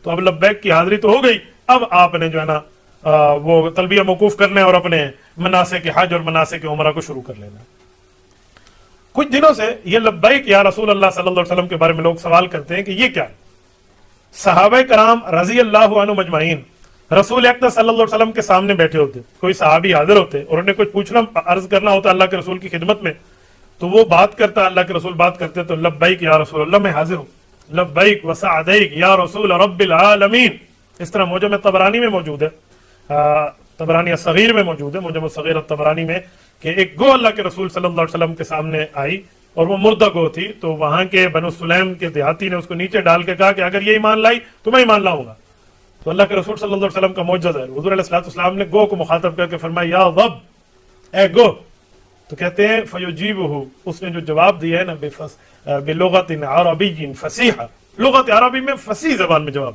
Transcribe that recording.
تو اب لبیک کی حاضری تو ہو گئی، اب آپ نے جو ہے نا وہ تلبیہ موقوف کرنا ہے اور اپنے مناسک حج اور مناسک عمرہ کو شروع کر لینا ہے۔ کچھ دنوں سے یہ لبیک یا رسول اللہ صلی اللہ علیہ وسلم کے بارے میں لوگ سوال کرتے ہیں کہ یہ کیا ہے۔ صحابہ کرام رضی اللہ عنہ مجمعین رسول اکرم صلی اللہ علیہ وسلم کے سامنے بیٹھے ہوتے، کوئی صحابی حاضر ہوتے اور انہیں کچھ پوچھنا عرض کرنا ہوتا اللہ کے رسول کی خدمت میں، تو وہ بات کرتا، اللہ کے رسول بات کرتے تو لبیک یا رسول اللہ میں حاضر ہوں، لبیک وسعدیک یا رسول رب العالمین۔ اس طرح معجم طبرانی میں موجود ہے، طبرانی الصغیر میں موجود ہے، معجم الصغیر الطبرانی میں، کہ ایک گو اللہ کے رسول صلی اللہ علیہ وسلم کے سامنے آئی اور وہ مردہ گو تھی، تو وہاں کے بنو سلیم کے دیہاتی نے اس کو نیچے ڈال کے کہا کہ اگر یہ ایمان لائی تو میں ایمان لاؤں گا۔ تو اللہ کے رسول صلی اللہ علیہ وسلم کا معجزہ ہے، حضور علیہ السلام نے گو کو مخاطب کر کے فرمایا یا ضب، اے گو، تو کہتے ہیں فیجیبہ، اس نے جو جواب دیا ہے نا بلغت عربی فصیحہ، لغت عربی میں فصیح زبان میں جواب